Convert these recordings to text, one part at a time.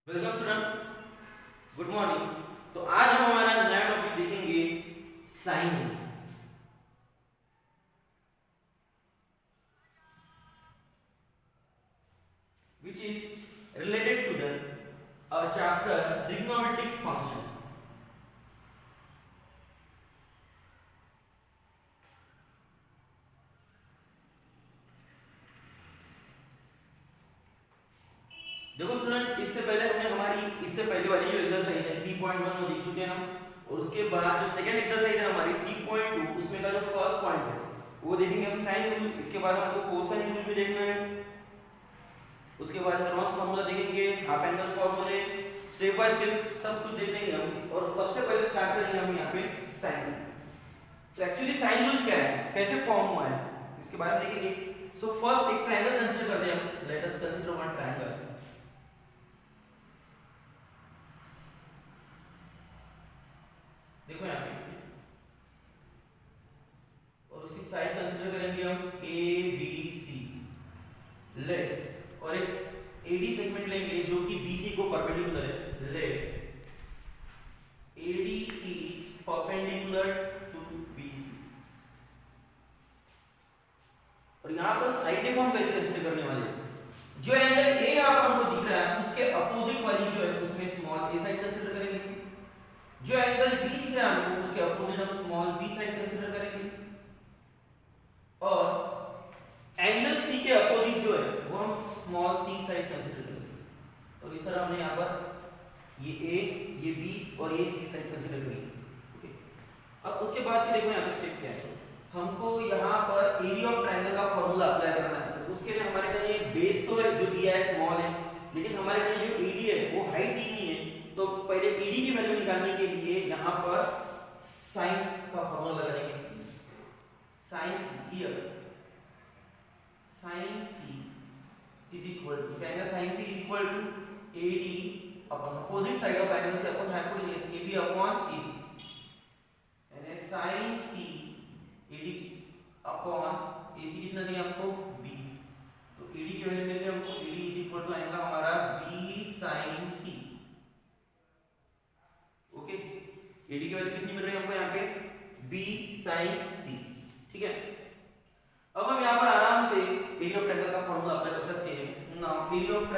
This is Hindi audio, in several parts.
Welcome student, good morning. तो आज हम हमारा नया टॉपिक देखेंगे sine, which is related to the chapter trigonometric function। देखो स्टूडेंट्स, इससे पहले वाली जो एक्सरसाइज है 3.1 वो देख चुके हैं हम, और उसके बाद जो सेकंड एक्सरसाइज है हमारी 3.2 उसमें का जो फर्स्ट पॉइंट है वो देखेंगे हम साइन रूल। इसके बाद हमको कोसाइन रूल भी देखना है, उसके बाद हेरोन्स फार्मूला देखेंगे, हाफ एंगल फार्मूले, स्टेप बाय स्टेप सब कुछ देख लेंगे हम। और सबसे पहले स्टार्ट करेंगे हम यहाँ पे साइन रूल। तो एक्चुअली साइन रूल क्या है, कैसे फॉर्म हुआ है, इसके बारे में देखेंगे। सो फर्स्ट एक ट्रायंगल कंसीडर करते हैं हम। Let us consider one triangle. देखो यहाँ पे, और उसकी साइड कंसीडर करेंगे हम ए बी सी, लेट, और एक एडी सेगमेंट लेंगे जो कि बीसी को परपेंडिकुलर है। Let AD is perpendicular to BC. और यहां पर साइड देखो हम कैसे कंसीडर करने वाले हैं। जो एंगल ए यहाँ पर हमको दिख रहा है उसके अपोजिट वाली जो है उसमें स्मॉल ए साइड कंसीडर करेंगे। जो एंगल बी दिख रहा है हमको उसके अपोजिट हम स्मॉल बी साइड कंसीडर करेंगे। और एंगल सी के अपोजिट जो है वो हम स्मॉल सी साइड कंसीडर करेंगे। तो इस तरह हमने यहाँ पर ये ए, ये बी और ये सी साइड कंसीडर करेंगे। ओके, अब उसके बाद देखो यहाँ पे स्टेप क्या है। हमको यहाँ पर एरिया ऑफ ट्रायंगल का फॉर्मूला अप्लाई करना है। तो उसके लिए हमारे पास ये बेस तो है जो दिया है स्मॉल है, लेकिन हमारे पास जो एडी है वो हाइट दी नहीं है। तो पहले एडी की वैल्यू निकालने के लिए यहाँ पर साइन का फॉर्मूला लगा देंगे। Sine C here, sine C is equal to क्या है, sine C is equal to AD upon opposite side of angle से upon hypotenuse AB upon AC, यानी sine C AD upon AC कितना दिया हमको बी। तो एडी की वैल्यू मिल गई हमको, एडी इज इक्वल टू आएगा हमारा बी साइन सी। ओके, एडी की वैल्यू कितनी मिल रही है हमको यहाँ पे बी साइन सी। ठीक है, अब हम यहाँ पर आराम से एरिया ऑफ ट्रायंगल का फॉर्मूला अप्लाई कर सकते हैं। Now area of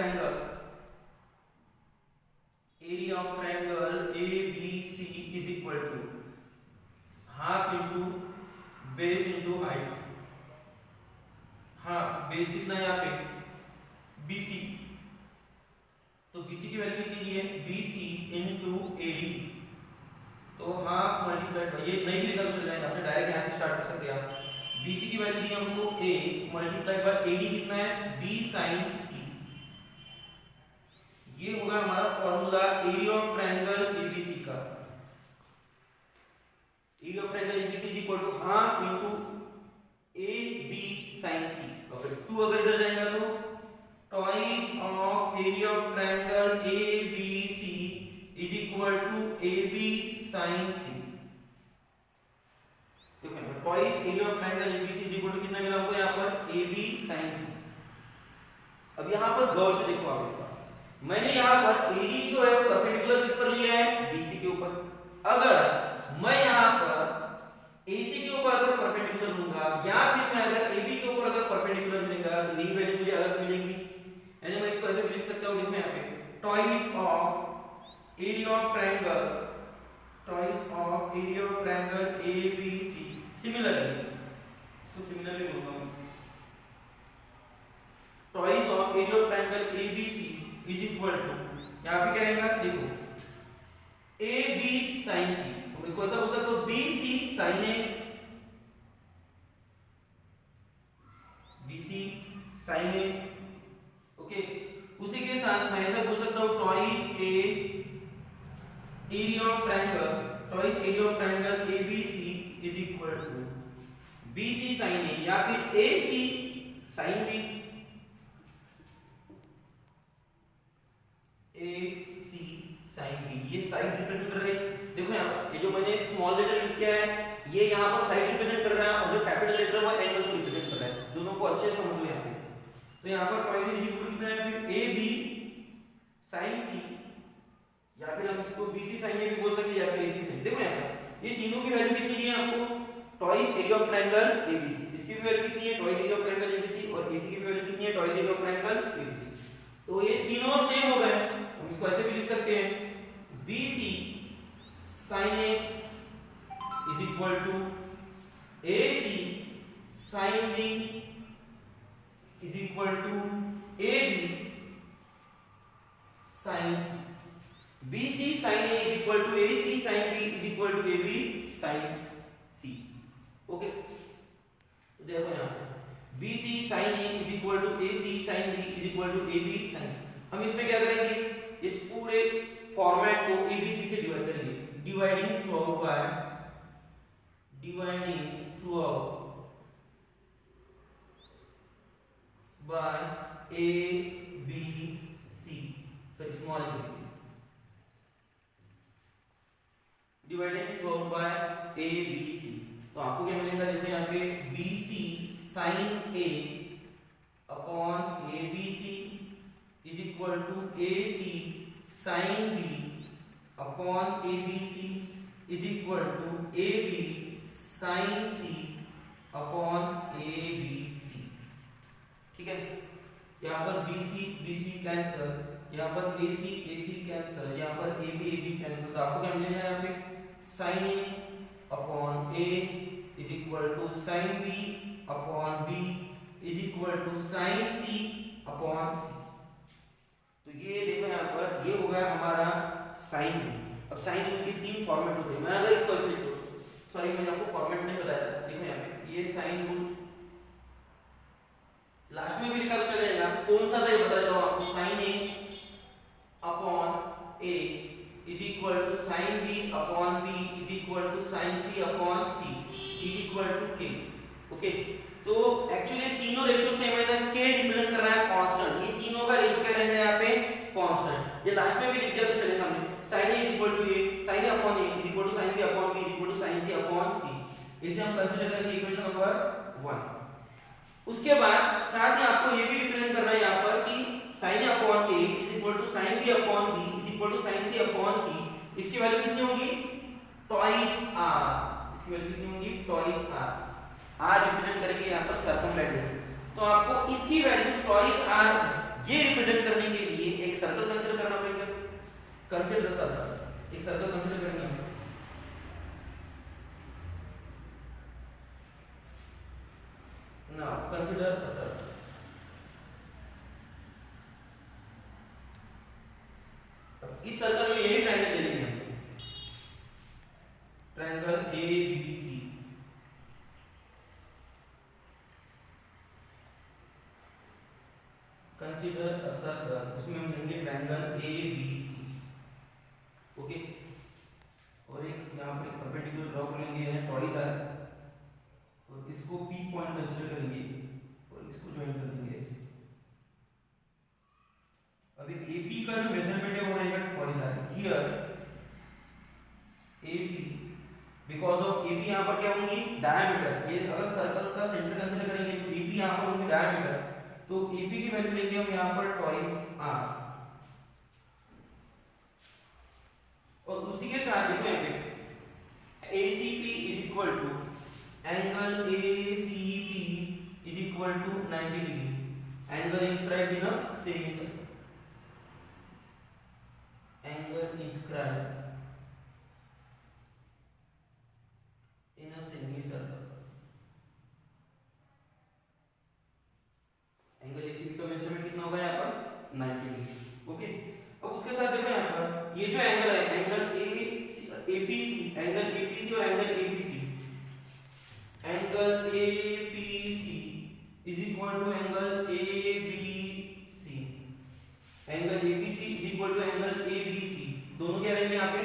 triangle a B c is equal to half into base into height. हाँ, बेस कितना है यहाँ पे बीसी, तो बीसी की वैल्यू कितनी दी है बीसी इंटू एडी। तो हाफ मल्टीप्लाइड बाय, ये नहीं भी लिखा तो चल जाएगा, आपने डायरेक्ट यहाँ से स्टार्ट कर सकते हैं आप। बीसी की वैल्यू दी हमको ए मल्टीप्लाई बाय एडी कितना है बी साइन सी। ये होगा हमारा formula area of triangle ABC का। Area of triangle ABC is equal to half into A B sine C. और फिर 2 अगर इधर जाएगा तो twice of area of triangle ABC is equal to A B sine C. Twice area of triangle ABC is equal to कितना मिला हमको यहाँ पर ए बी साइन सी। अब यहाँ पर गौर से देखो आप, मैंने यहाँ पर एडी जो है वो परपेंडिकुलर किस पर लिया है बीसी के ऊपर। अगर मैं यहाँ पर एसी के ऊपर अगर परपेंडिकुलर लूंगा या फिर मैं अगर एबी के ऊपर अगर परपेंडिकुलर मिलेगा तो यही वैल्यू मुझे अलग मिलेगी। यानी मैं इसको ऐसे भी लिख सकता हूँ, देखो यहाँ पे twice of area of triangle, twice of area of triangle ABC. Similarly इसको सिमिलरली बोलूंगा मैं, twice of area of triangle ABC is equal to यहाँ पे क्या आएगा देखो ए बी साइन सी। तो इसको ऐसा बोल सकते हो B C sine A, B C sine A. Okay, उसी के साथ मैं ऐसा बोल सकता हूँ twice a area of triangle, twice area of triangle ABC is equal to BC sine A या फिर AC sine B, A C sine B. ये साइड रिप्रेजेंट कर रहे हैं। देखो यहाँ ये जो मैंने स्मॉल लेटर यूज किया है ये यहाँ पर साइड रिप्रेजेंट कर रहा है, और जो कैपिटल लेटर वो एंगल को रिप्रेजेंट कर रहा है। दोनों को अच्छे से समझ लो यहाँ पे। तो यहाँ पर ट्वाइस इज इक्वल टू कितना है फिर ए बी साइन सी या फिर हम इसको BC sin A भी बोल सकते हैं या फिर AC sin। देखो यहाँ पर ये तीनों की वैल्यू कितनी दी है आपको, twice area of triangle ABC। इसकी भी वैल्यू कितनी है, twice area of triangle ABC, और AC की भी वैल्यू कितनी है, twice area of triangle ABC। तो ये तीनों सेम हो गए, हम इसको ऐसे भी लिख सकते हैं BC sin A is equal to AC sin B is equal to AB sin C। BC sin A is equal to AC sin B is equal to AB sin C। Okay, तो देखो यहाँ पे BC sin A is equal to AC sin B is equal to AB sin। हम इसमें क्या करेंगे, इस पूरे फॉर्मेट को ABC से डिवाइड करेंगे, dividing through out by ABC, sorry small ABC, dividing through out by ABC। तो आपको क्या मिलेगा, देखो यहाँ पे BC sin A upon ABC is equal to AC sin B upon ABC is equal to AB sin C upon ABC। ठीक है, यहाँ पर BC कैंसल, यहाँ पर AC कैंसल, यहाँ पर AB कैंसल। तो आपको क्या मिलेगा यहाँ पे sin A upon A is equal to sin B upon B is equal to sin C upon C। तो ये देखो यहाँ पर ये हो गया हमारा साइन। अब साइन के तीन फॉर्मेट होते हैं, मैं अगर इसको ऐसे लिख दूं, सॉरी मैंने आपको फॉर्मेट नहीं बताया था, देखो यहाँ पे ये साइन रूल लास्ट में भी लिखा तो चलेगा, कौन सा था ये बता दो आपको, sin A upon A is equal to sin B upon B is equal to sin C upon C is equal to K। Okay, तो एक्चुअली तीनों रेशियो सेम है, K रिप्रेजेंट कर रहा है कांस्टेंट, ये तीनों का रेशियो क्या रहेगा यहाँ पे, कांस्टेंट। ये लास्ट में भी लिख दिया तो चलेगा, हमने sin A is equal to A, sin A upon A is equal to sin B upon B is equal to sin C upon C। इसे हम कंसीडर करेंगे इक्वेशन नंबर 1। उसके बाद साथ ही आपको ये भी रिप्रेजेंट करना है यहाँ पर कि sin A upon A is equal to sin B upon B is equal to sin C upon C। इसकी वैल्यू कितनी होगी, ट्वाइस R, इसकी वैल्यू कितनी होगी, ट्वाइस R। R रिप्रेजेंट करेंगे यहाँ पर सर्कमफ्लेक्स, तो आपको इसकी वैल्यू ट्वाइस R ये रिप्रेजेंट करने के लिए एक सर्कल कंसीडर करना पड़ेगा। कंसीडर सर्कल, एक सर्कल कंसीडर करेंगे हम। Now consider a circle. इस सर्कल में यही ट्रायंगल ले लेंगे हम, triangle ABC। Consider a circle, उसमें हम लेंगे ट्रायंगल ABC। ओके, और एक यहाँ पर परपेंडिकुलर ड्रॉ कर लेंगे ट्वाइस R, और इसको P पॉइंट कंसीडर करेंगे और इसको ज्वाइन कर देंगे ऐसे। अभी AB का जो मेजरमेंट है वो रहेगा twice R। Here AB, because of AB यहाँ पर क्या होंगी, डायमीटर। ये अगर सर्कल का सेंटर कंसीडर करेंगे तो AB यहाँ पर होंगे डायमीटर, तो AB की वैल्यू लेंगे हम यहाँ पर ट्वाइस R। और उसी के साथ देखो यहाँ पे ACP is equal to angle ACP is equal to 90 degree, angle inscribed in a semicircle, angle inscribed in a semicircle. Angle ACP का मेजरमेंट कितना होगा यहाँ पर, 90 डिग्री। ओके, अब उसके साथ देखो यहाँ पर ये जो एंगल है, एंगल APC, एंगल APC और angle ABC, angle APC is equal to angle ABC, angle APC is equal to angle ABC, दोनों क्या रहेंगे यहाँ पे,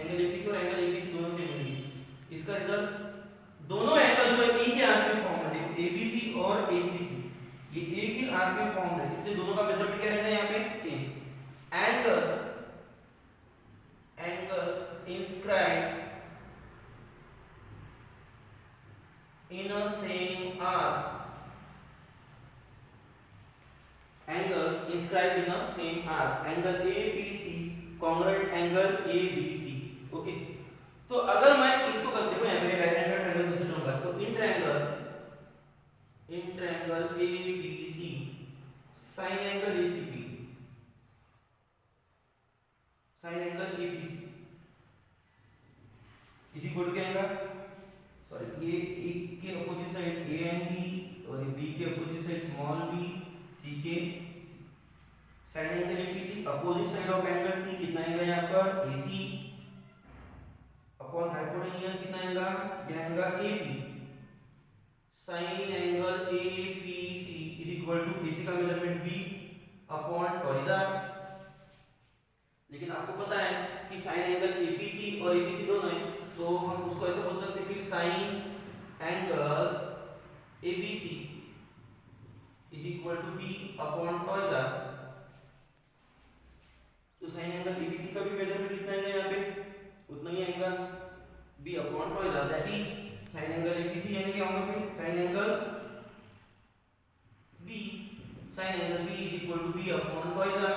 एंगल APC और एंगल ABC दोनों सेम रहेंगे। इसका रिजल्ट दोनों एंगल जो है एक ही आर्क में फॉर्म है, ABC और APC ये एक ही आर्क में फॉर्म है, इसलिए दोनों का मेजरमेंट क्या रहेगा यहाँ पे, same. Angles inscribed in a same arc, angles inscribed in a same arc, angle APC congruent angle ABC। Okay, तो अगर मैं इसको कर देखो यहाँ पे राइट एंगल ट्रायंगल कंसीडर होगा तो in triangle ABC sine angle ACB is equal to क्या आएगा, सॉरी ए के opposite side A and B और बी के opposite side small B C के sine angle ABC opposite side of angle P कितना आएगा यहाँ पर AC अपॉन हाइपोटेन्यूज कितना आएगा, यह आएगा AP sine angle APC is equal to AC का मेजरमेंट B अपॉन टॉइजा। लेकिन आपको पता है कि साइन एंगल APC और ABC दोनों है, तो हम उसको ऐसे बोल सकते हैं कि sine angle ABC is equal to B upon टॉइजा। तो साइन एंगल ABC का भी मेजरमेंट कितना आएगा यहाँ पे, उतना ही आएगा B अपॉन टॉइजा। That is sine angle ABC यानी क्या होगा फिर sine angle B is equal to B upon टॉइजा।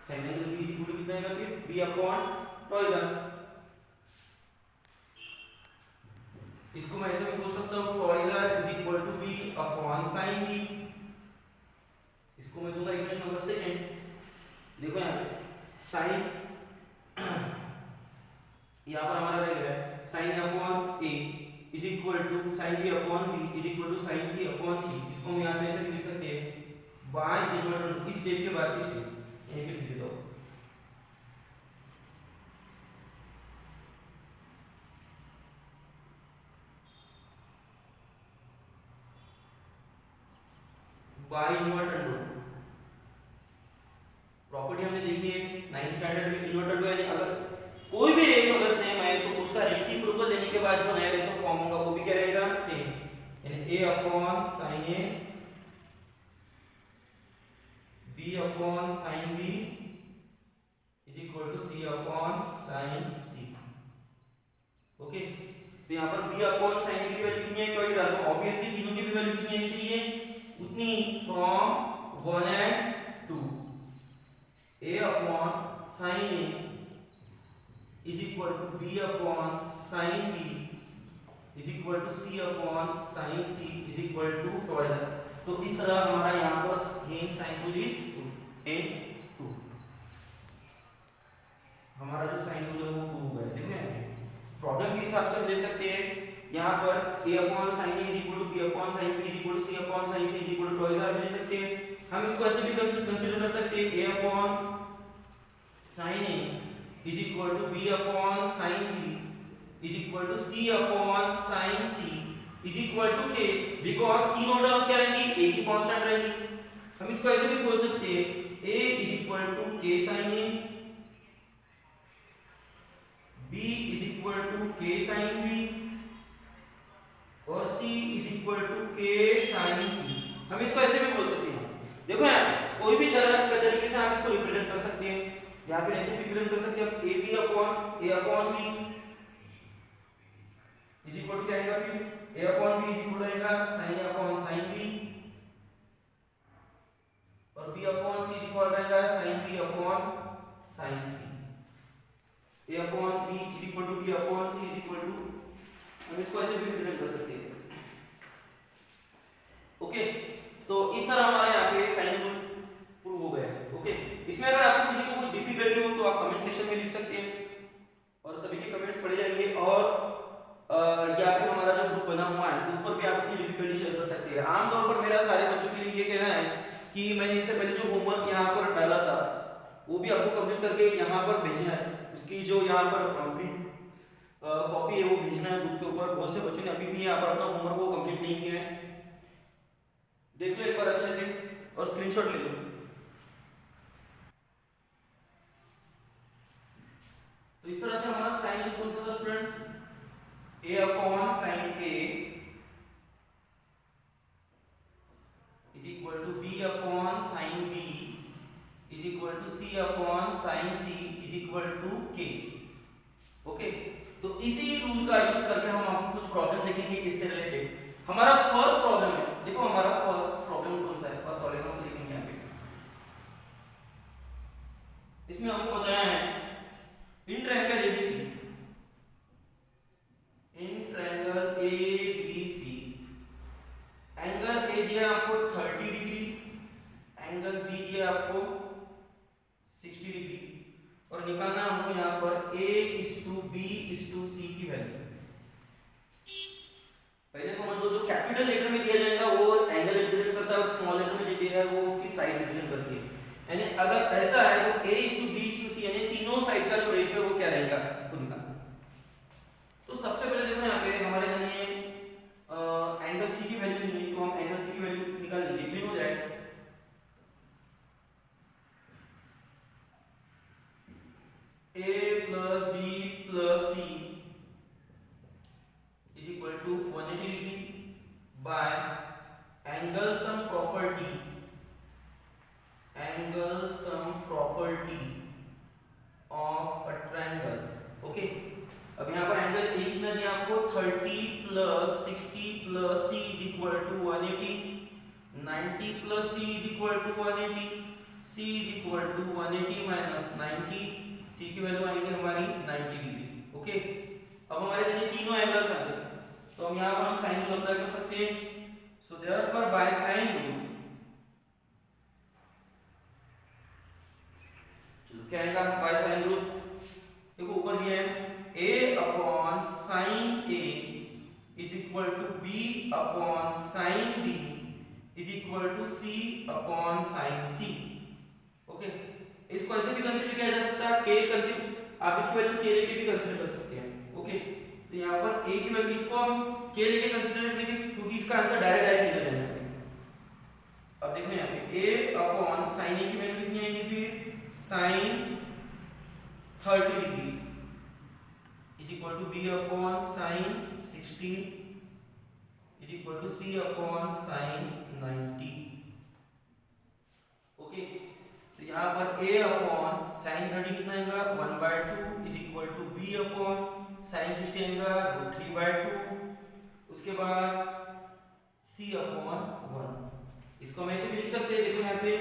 Sine angle B is equal to कितना आएगा फिर B अपॉन टॉइजा। इसको मैं ऐसे भी बोल सकता हूँ टॉइजा is equal to B upon sine B। इसको मैं दूंगा इक्वेशन नंबर सेकंड। देखो यहाँ पे साइन यहाँ पर हमारा रह गया sine upon A is equal to sine B upon B is equal to sine C upon C। इसको हम यहाँ पे ऐसे भी लिख सकते हैं बाय इन्वर्टर इस स्टेप के बाद की स्टेप यहीं पे लिख देता हूँ। बाय इन्वर्टर प्रॉपर्टी हमने देखी है 9th स्टैंडर्ड में। इन्वर्टर यानी अगर कोई भी रेशो अगर सेम है तो उसका रेसिप्रोकल लेने के बाद जो नया रेशो फॉर्म होगा वो भी क्या रहेगा सेम, यानी A upon sine A B upon sine B is equal to C upon sine C। Okay, तो यहाँ पर B अपॉन साइन B की वैल्यू कितनी है, तो ऑब्वियसली तीनों की भी वैल्यू कितनी आनी चाहिए, उतनी from 1 and 2। A upon sine A is equal to B upon sin B is equal to C upon sin C is equal to 12। तो इस तरह हमारा यहाँ पर hence sin 2 is 2, hence 2 हमारा जो sin 2 है वो 2 हो गया। देखो प्रॉब्लम के हिसाब से हम ले सकते हैं यहाँ पर A upon sin A is equal to B upon sin B is equal to C upon sin C is equal to 12 ले सकते हैं। हम इसको ऐसे भी कंसीडर कर सकते हैं A upon sin A is equal to B upon sin B is equal to C upon sin C is equal to K, because तीनों टर्म्स क्या रहेंगी, A की कांस्टेंट रहेंगी। हम इसको ऐसे भी बोल सकते हैं A is equal to K sin A, B is equal to K sin B और C is equal to K sin C। हम इसको ऐसे भी बोल सकते हैं। देखो यार कोई भी तरह के तरीके से आप इसको रिप्रेजेंट कर सकते हैं। यहाँ पे ऐसे रिप्रेजेंट कर सकते हैं A B upon A upon B is equal to क्या आएगा, फिर A upon B is equal to आएगा sine A upon sine B और B upon C is equal to आएगा sine B upon sine C. A upon B is equal to B upon C is equal to, हम इसको ऐसे भी रिप्रेजेंट कर सकते हैं। ओके, तो इस तरह हमारे यहाँ पे साइन रूल प्रूव हो गया। ओके, इसमें अगर आपको किसी को कुछ डिफिकल्टी हो तो आप कमेंट सेक्शन में लिख सकते हैं और सभी के कमेंट्स पढ़े जाएंगे और या फिर हमारा जो ग्रुप बना हुआ है उस पर भी आप अपनी डिफिकल्टी शेयर कर सकते हैं। आमतौर पर मेरा सारे बच्चों के लिए ये कहना है कि मैंने इससे पहले जो होमवर्क यहाँ पर डाला था वो भी आपको कंप्लीट करके यहाँ पर भेजना है। उसकी जो यहाँ पर प्रिंट कॉपी है वो भेजना है ग्रुप के ऊपर। बहुत से बच्चों ने अभी भी यहाँ पर अपना होमवर्क वो कंप्लीट नहीं किया है, देख लो एक बार अच्छे से और स्क्रीनशॉट ले लो। तो इस तरह से हमारा साइन कौन सा था students, a upon sine a is equal to b upon sine b is equal to c upon sine c is equal to k। Okay, तो इसी रूल का यूज करके हम आपको कुछ प्रॉब्लम देखेंगे इससे रिलेटेड। हमारा फर्स्ट प्रॉब्लम है, देखो हमारा फर्स्ट प्रॉब्लम कौन सा है, फर्स्ट वाले को देखेंगे यहाँ पे। इसमें हमको बताया है in triangle ABC, in triangle ABC angle a दिया आपको 30 डिग्री, एंगल बी दिया आपको 60 डिग्री, और निकालना हमको यहाँ पर a/b/c की वैल्यू। पहले समझ लो, जो कैपिटल लेटर में दिया जाएगा वो एंगल रिप्रेजेंट करता है और स्मॉल लेटर में जो दिया है वो उसकी साइड रिप्रेजेंट करती है। यानी अगर ऐसा है तो a/b/c यानी तीनों साइड का जो रेशियो है वो क्या रहेगा, वो निकालना। तो सबसे पहले देखो यहाँ पे हमारे यहाँ ये एंगल सी की वैल्यू नहीं है, तो हम एंगल सी की वैल्यू निकाल लेंगे। मीन हो जाएगा a plus b plus c is equal to 180 degree by angle sum property, angle sum property of a triangle। Okay, अब यहाँ पर एंगल ए कितना दिया आपको 30 plus 60 plus c is equal to 180, 90 plus c is equal to 180, c is equal to 180 minus 90, c की वैल्यू आएगी हमारी 90 डिग्री। ओके, अब हमारे पास ये तीनों एंगल्स आ गए, तो हम यहाँ पर हम साइन रूल अप्लाई कर सकते हैं। सो देयरफॉर बाय साइन रूल, चलो क्या आएगा बाय साइन रूल, देखो ऊपर दिया है a upon sine a is equal to b upon sine b is equal to c upon sine c। Okay, इसको ऐसे भी कंसीडर किया जा सकता है, k कंसीडर, आप इसकी वैल्यू k लेके भी कंसीडर कर सकते हैं। ओके, तो यहाँ पर a की वैल्यू इसको हम k लेके कंसीडर करेंगे क्योंकि इसका आंसर डायरेक्ट निकल जाएगा। अब देखो यहाँ पे a अपॉन साइन a की वैल्यू कितनी आएगी, फिर sine 30 degree is equal to b upon sine 60 is equal to c upon sine 90। Okay, तो यहाँ पर a अपॉन साइन 30 कितना आएगा 1/2 is equal to b upon sine 60 आएगा √3/2, उसके बाद c अपॉन 1। इसको हम ऐसे भी लिख सकते हैं, देखो यहाँ पे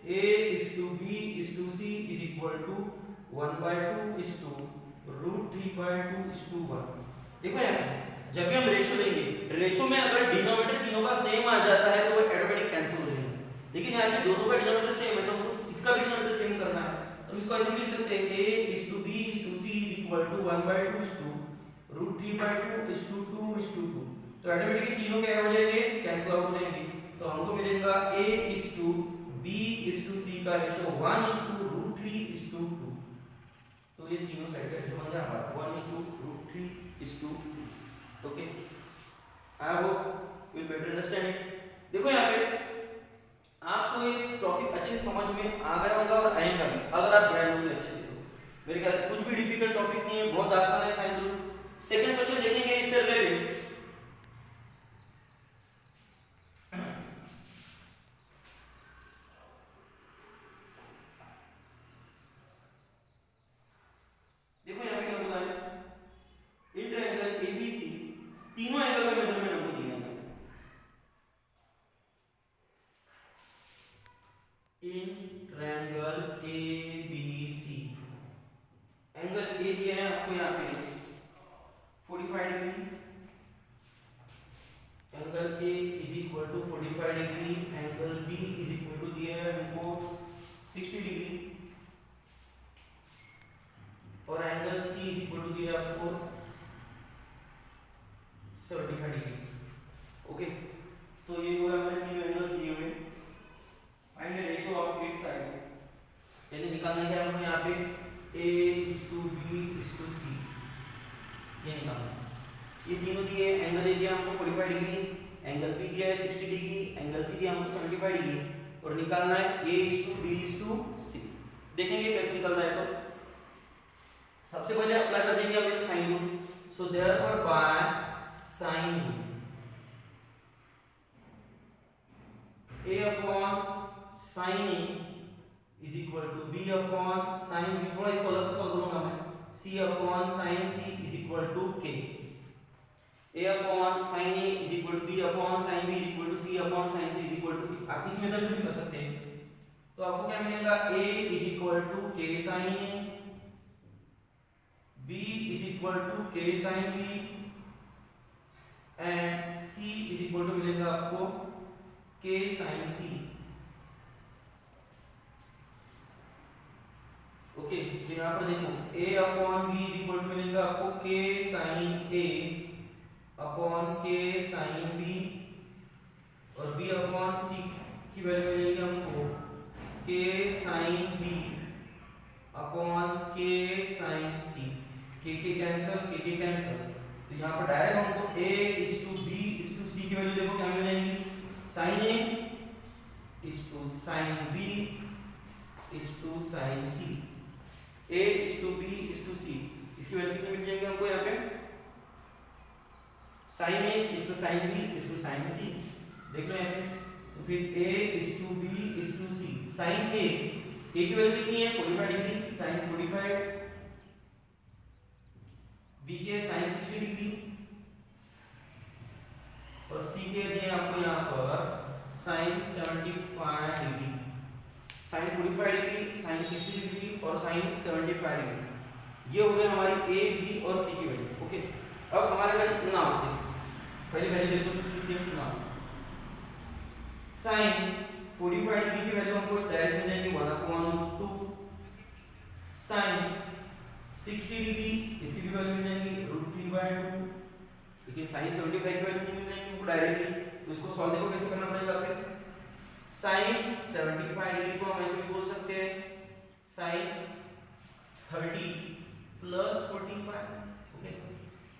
a/b/c इज इक्वल टू 1/2 √3/2 देखो यहाँ पे जब भी हम रेशियो लेंगे, रेशियो में अगर डिनोमिनेटर तीनों का सेम आ जाता है तो वो ऑटोमेटिक कैंसिल हो जाएगा, लेकिन यहाँ पे दोनों का डिनोमिनेटर सेम है तो हमको इसका भी डिनोमिनेटर सेम करना है। तो इसको ऐसे लिख सकते हैं a/b/c इज इक्वल टू 1/2 √3/2 तो ऑटोमेटिकली तीनों क्या हो जाएंगे, कैंसिल आउट हो जाएंगे। तो हमको मिलेगा a/b/c का रेशियो 1/√3/2। तो ये तीनों साइड का रेशियो बन गया हमारा 1/√3/2। Okay, I hope you will better understand it. देखो यहाँ पे आपको ये टॉपिक अच्छे समझ में आ गया होगा और आएगा भी अगर आप ध्यान दोगे अच्छे से। तो मेरे ख्याल से कुछ भी डिफिकल्ट टॉपिक नहीं है, बहुत आसान है साइन रूल। सेकंड क्वेश्चन देखेंगे इससे रिलेटेड। देखो यहाँ पे क्या बोला है, इन ट्रायंगल एबीसी तीनों एंगल का मेजरमेंट हमको दिया है। In triangle ABC angle a दिया है आपको यहाँ पे 45 degree, angle a is equal to 45 degree, angle b is equal to दिया है हमको 60 डिग्री, और angle c is equal to दिया है आपको 75 डिग्री। ओके, तो ये हुआ हमारे तीनों एंगल्स दिए हुए। Find the ratio of its sides, यानी निकालना क्या है हमको यहाँ पे a/b/c ये निकालना है। ये तीनों दिए, एंगल ए दिया हमको 45 डिग्री, एंगल बी दिया है 60 डिग्री, एंगल सी दिया हमको 75 डिग्री, और निकालना है a/b/c। देखेंगे कैसे निकल रहा है। तो सबसे पहले अप्लाई कर देंगे हम sine rule. So therefore by sine rule a upon sine a is equal to b upon sine b, थोड़ा इसको अलग से सॉल्व करूंगा मैं, c upon sine c is equal to k, a upon sine a is equal to b upon sine b is equal to c upon sine c is equal to, आप इस मेथड से भी कर सकते हैं। तो आपको क्या मिलेगा, a is equal to k sine a B is equal to K sine B and C is equal to मिलेगा आपको K साइन C। ओके, तो यहाँ पर देखो A upon B is equal to मिलेगा आपको K sine A upon K sine B और B अपॉन C की वैल्यू मिलेगी हमको K sine B upon K sine C। K cancel, तो यहाँ पर डायरेक्ट हमको A is to B is to C की वैल्यू देखो क्या मिल जाएगी, sine A is to sine B is to sine C। A is to B is to C, इसकी वैल्यू कितनी मिल जाएगी हमको यहाँ पे, sine A is to sine B is to sine C। देख लो यहाँ पे, तो फिर A is to B is to C, sine A की वैल्यू कितनी है 45 डिग्री, साइन 45, B के साइन 60 डिग्री और C के दिए आपको यहाँ पर sine 75 degree, sine 45 degree, sine 60 degree और साइन 75 डिग्री। ये हो गए हमारी A, B और C की वैल्यू। ओके, अब हमारे पास नाम होते हैं, पहले वैल्यू देखो तो इसके नाम साइन 45 डिग्री की वैल्यू हमको डायरेक्ट मिल जाएगी 1/2, साइन 60 डिग्री इसकी भी वैल्यू मिल जाएगी √3/2, लेकिन साइन 75 की वैल्यू नहीं मिल जाएगी हमको डायरेक्टली, तो इसको सॉल्व देखो कैसे करना पड़ेगा। फिर साइन 75 डिग्री को हम ऐसे भी बोल सकते हैं साइन 30 प्लस 45। ओके,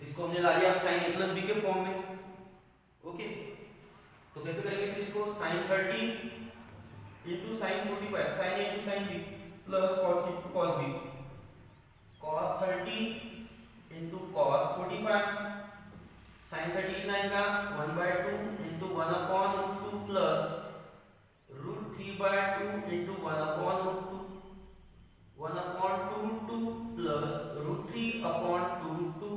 इसको हमने ला लिया साइन A प्लस B के फॉर्म में। ओके, तो कैसे करेंगे फिर इसको, sine 30 into sine 45, sine A into sine B plus cos into cos B, cos 30 into cos 45, sine 30 कितना आएगा 1/2 इंटू 1/2 प्लस √3/2 इंटू 1/2, 1/2 प्लस √3/2,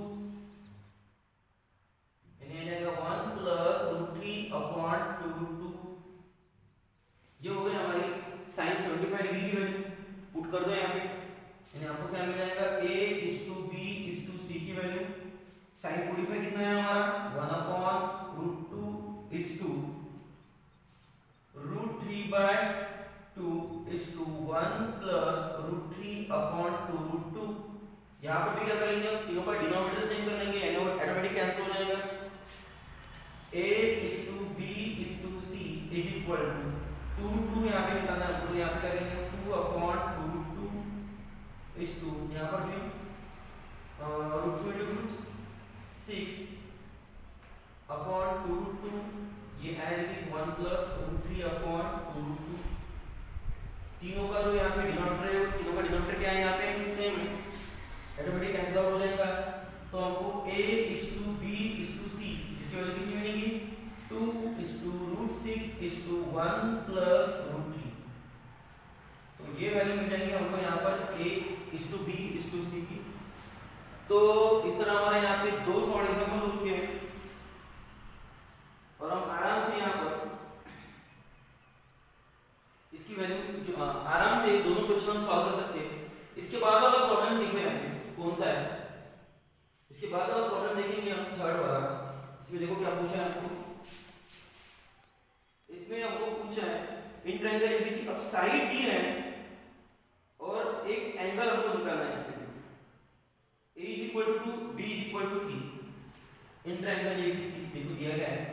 यानी आ जाएगा 1 प्लस √3/2। ये हो गई हमारी साइन 75 डिग्री की वैल्यू, पुट कर दो यहाँ पे, यानी आपको क्या मिल जाएगा A is to B is to C की वैल्यू, साइन 45 कितना है हमारा 1/√2 is to √3/2 is to 1 plus √3/2। यहाँ पर भी क्या करेंगे, तीनों का डिनोमिनेटर सेम कर लेंगे, ऑटोमेटिक कैंसिल हो जाएगा। A is to B is to C is equal to 2 यहाँ पे निकालना है, तो यहाँ पे करेंगे 2/2 इज टू यहाँ पर भी √6 अपॉन 2, ये एज इट इज 1 प्लस √3/2। तीनों का जो यहाँ पे डिनोमिनेटर है, तीनों का डिनोमिनेटर क्या है यहाँ पे सेम है, ऑटोमेटिक कैंसिल आउट हो जाएगा। तो हमको A is to B is to C इसकी वैल्यू कितनी मिलेगी 2 is to √6 is to 1 plus √3। तो ये वैल्यू मिल जाएंगे हमको यहाँ पर A is to B is to C की। तो इस तरह हमारे यहाँ पे 2 सॉल्व एग्जांपल हो चुके हैं और हम आराम से यहाँ पर इसकी वैल्यू आराम से दोनों क्वेश्चन हम सॉल्व कर सकते हैं। इसके बाद वाला प्रॉब्लम देखो यहाँ पे कौन सा है, इसके बाद वाला प्रॉब्लम देखेंगे हम थर्ड वाला। इसमें देखो क्या पूछा है हमको, इसमें हमको पूछा है इन ट्रायंगल एबीसी, अब साइड दी है और एक एंगल हमको निकालना है, A is equal to 2, B is equal to 3 in triangle ABC देखो दिया गया है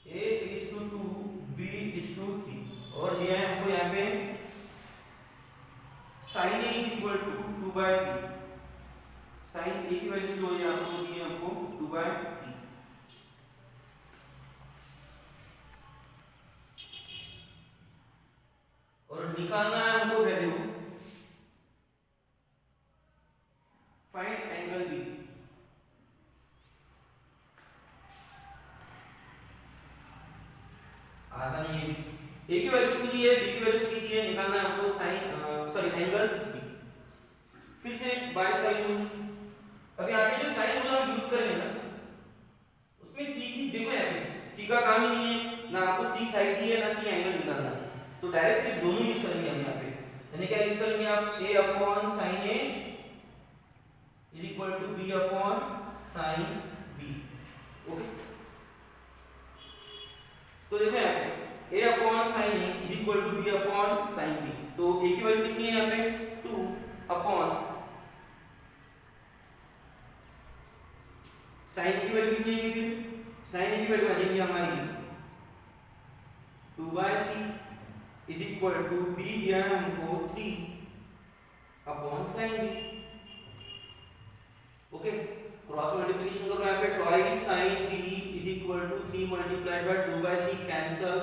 A is to 2, B is to 3 और दिया है हमको यहाँ पे sin A is equal to 2/3, sin A की वैल्यू जो है यहाँ पर दी है हमको 2/3। और निकालना है हमको वैल्यू फाइंड एंगल B। आसानी है, A की वैल्यू 2 दी है, B की वैल्यू 3 दी है, निकालना है हमको एंगल B। फिर से बाय साइन रूल, अभी आगे जो साइन रूल हम यूज करेंगे ना उसमें C की देखो यहाँ पे C का काम ही नहीं है, ना आपको C साइड दी है ना C एंगल निकालना है, तो डायरेक्ट सिर्फ दोनों यूज करेंगे हम यहाँ पे। यानी क्या यूज करेंगे आप, a upon sine a is equal to b upon sine b। Okay, तो देखो यहाँ पे a upon sine a is equal to b upon sine b। तो a की वैल्यू कितनी है यहाँ पे 2 अपॉन साइन की वैल्यू कितनी है, फिर साइन की वैल्यू आ जाएगी हमारी 2/3 इज इक्वल टू b दिया है हमको 3 upon sine b। Okay, cross multiplication करो यहाँ पे, twice sine b is equal to 3 multiplied by 2/3 cancel,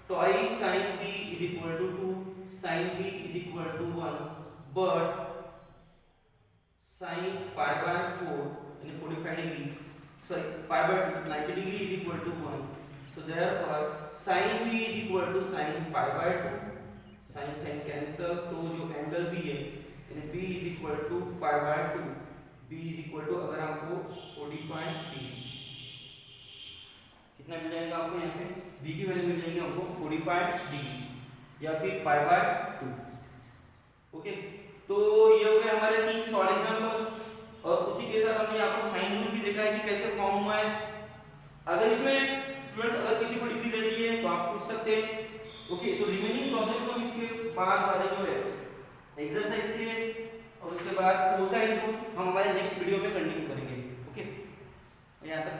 twice sine b is equal to 2, sine b is equal to 1, but sine pi by 4 यानी 45 degree, sorry pi by 90 degree is equal to 1। So therefore sin b is equal to sin pi by 2, sin sin cancel, तो जो एंगल b है यानी b is equal to pi by 2, b is equal to अगर हमको 45 डिग्री कितना मिल जाएगा आपको यहाँ पे, b की वैल्यू मिल जाएगी हमको 45 डिग्री या फिर pi by 2। ओके, तो ये हो गए हमारे 3 सॉल्व एग्जांपल्स, और उसी के साथ हमने यहाँ पर साइन रूल भी देखा है कि कैसे फॉर्म हुआ है। अगर इसमें स्टूडेंट्स अगर किसी को डिफिकल्टी है तो आप पूछ सकते हैं। ओके, तो रिमेनिंग प्रॉब्लम्स हम इसके बाद वाले जो है एक्सरसाइज के और उसके बाद कोसाइन रूल हम हमारे नेक्स्ट वीडियो में कंटिन्यू करेंगे। ओके, यहाँ तक।